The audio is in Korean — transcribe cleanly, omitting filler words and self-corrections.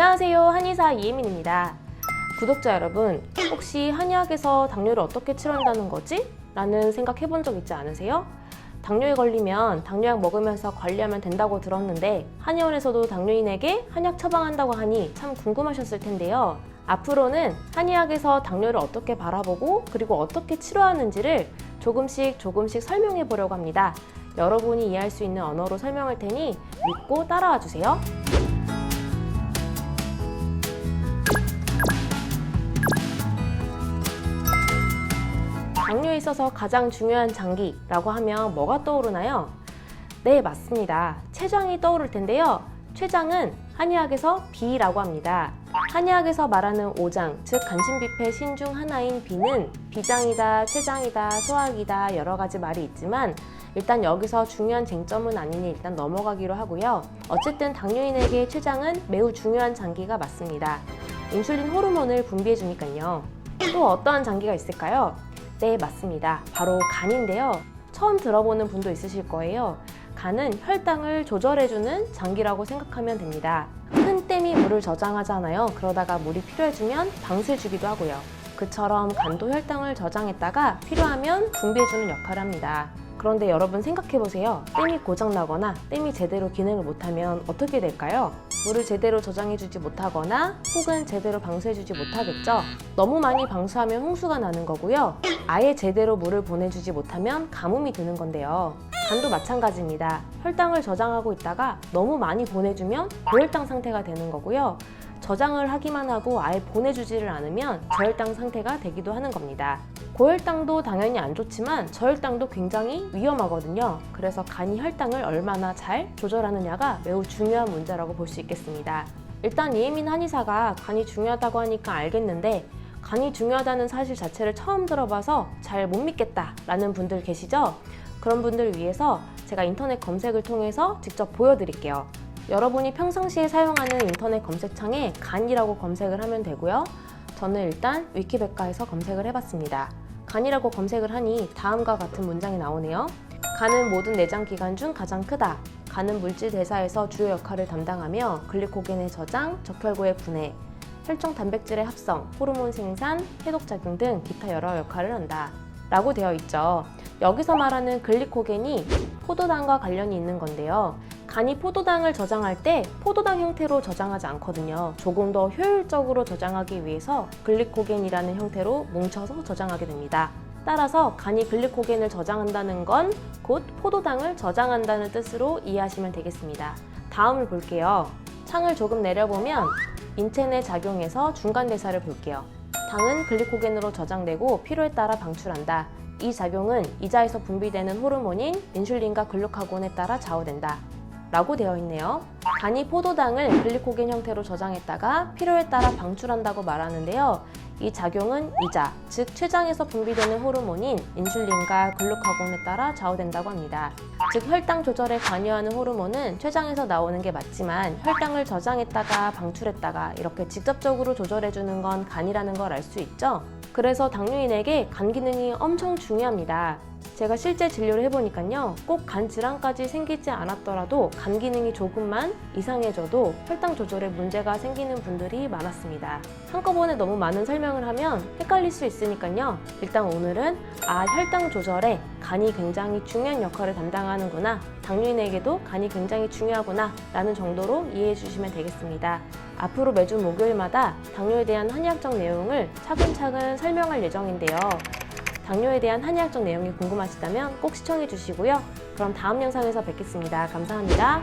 안녕하세요, 한의사 이혜민입니다. 구독자 여러분, 혹시 한의학에서 당뇨를 어떻게 치료한다는 거지? 라는 생각 해본 적 있지 않으세요? 당뇨에 걸리면 당뇨약 먹으면서 관리하면 된다고 들었는데 한의원에서도 당뇨인에게 한약 처방한다고 하니 참 궁금하셨을 텐데요. 앞으로는 한의학에서 당뇨를 어떻게 바라보고 그리고 어떻게 치료하는지를 조금씩 설명해 보려고 합니다. 여러분이 이해할 수 있는 언어로 설명할 테니 믿고 따라와 주세요. 당뇨에 있어서 가장 중요한 장기라고 하면 뭐가 떠오르나요? 네, 맞습니다. 췌장이 떠오를 텐데요. 췌장은 한의학에서 비라고 합니다. 한의학에서 말하는 오장, 즉 간신비패 신 중 하나인 비는 비장이다, 췌장이다, 소화기다 여러 가지 말이 있지만 일단 여기서 중요한 쟁점은 아니니 일단 넘어가기로 하고요. 어쨌든 당뇨인에게 췌장은 매우 중요한 장기가 맞습니다. 인슐린 호르몬을 분비해 주니까요. 또 어떠한 장기가 있을까요? 네, 맞습니다. 바로 간인데요. 처음 들어보는 분도 있으실 거예요. 간은 혈당을 조절해주는 장기라고 생각하면 됩니다. 큰 댐이 물을 저장하잖아요. 그러다가 물이 필요해지면 방수해 주기도 하고요. 그처럼 간도 혈당을 저장했다가 필요하면 분비해주는 역할을 합니다. 그런데 여러분 생각해보세요. 댐이 고장나거나 댐이 제대로 기능을 못하면 어떻게 될까요? 물을 제대로 저장해주지 못하거나 혹은 제대로 방수해주지 못하겠죠? 너무 많이 방수하면 홍수가 나는 거고요. 아예 제대로 물을 보내주지 못하면 가뭄이 드는 건데요. 간도 마찬가지입니다. 혈당을 저장하고 있다가 너무 많이 보내주면 고혈당 상태가 되는 거고요. 저장을 하기만 하고 아예 보내주지를 않으면 저혈당 상태가 되기도 하는 겁니다. 고혈당도 당연히 안 좋지만 저혈당도 굉장히 위험하거든요. 그래서 간이 혈당을 얼마나 잘 조절하느냐가 매우 중요한 문제라고 볼 수 있겠습니다. 일단 이혜민 한의사가 간이 중요하다고 하니까 알겠는데 간이 중요하다는 사실 자체를 처음 들어봐서 잘 못 믿겠다라는 분들 계시죠? 그런 분들 위해서 제가 인터넷 검색을 통해서 직접 보여드릴게요. 여러분이 평상시에 사용하는 인터넷 검색창에 간이라고 검색을 하면 되고요. 저는 일단 위키백과에서 검색을 해봤습니다. 간이라고 검색을 하니 다음과 같은 문장이 나오네요. 간은 모든 내장기관 중 가장 크다. 간은 물질 대사에서 주요 역할을 담당하며 글리코겐의 저장, 적혈구의 분해, 혈중 단백질의 합성, 호르몬 생산, 해독작용 등 기타 여러 역할을 한다. 라고 되어 있죠. 여기서 말하는 글리코겐이 포도당과 관련이 있는 건데요. 간이 포도당을 저장할 때 포도당 형태로 저장하지 않거든요. 조금 더 효율적으로 저장하기 위해서 글리코겐이라는 형태로 뭉쳐서 저장하게 됩니다. 따라서 간이 글리코겐을 저장한다는 건 곧 포도당을 저장한다는 뜻으로 이해하시면 되겠습니다. 다음을 볼게요. 창을 조금 내려보면 인체 내 작용에서 중간 대사를 볼게요. 당은 글리코겐으로 저장되고 필요에 따라 방출한다. 이 작용은 이자에서 분비되는 호르몬인 인슐린과 글루카곤에 따라 좌우된다. 라고 되어 있네요. 간이 포도당을 글리코겐 형태로 저장했다가 필요에 따라 방출한다고 말하는데요. 이 작용은 이자, 즉 췌장에서 분비되는 호르몬인 인슐린과 글루카곤에 따라 좌우된다고 합니다. 즉 혈당 조절에 관여하는 호르몬은 췌장에서 나오는 게 맞지만 혈당을 저장했다가 방출했다가 이렇게 직접적으로 조절해주는 건 간이라는 걸 알 수 있죠? 그래서 당뇨인에게 간 기능이 엄청 중요합니다. 제가 실제 진료를 해보니까요, 꼭 간 질환까지 생기지 않았더라도 간 기능이 조금만 이상해져도 혈당 조절에 문제가 생기는 분들이 많았습니다. 한꺼번에 너무 많은 설명을 하면 헷갈릴 수 있으니까요. 일단 오늘은 혈당 조절에 간이 굉장히 중요한 역할을 담당하는구나, 당뇨인에게도 간이 굉장히 중요하구나 라는 정도로 이해해 주시면 되겠습니다. 앞으로 매주 목요일마다 당뇨에 대한 한의학적 내용을 차근차근 설명할 예정인데요. 당뇨에 대한 한의학적 내용이 궁금하시다면 꼭 시청해 주시고요. 그럼 다음 영상에서 뵙겠습니다. 감사합니다.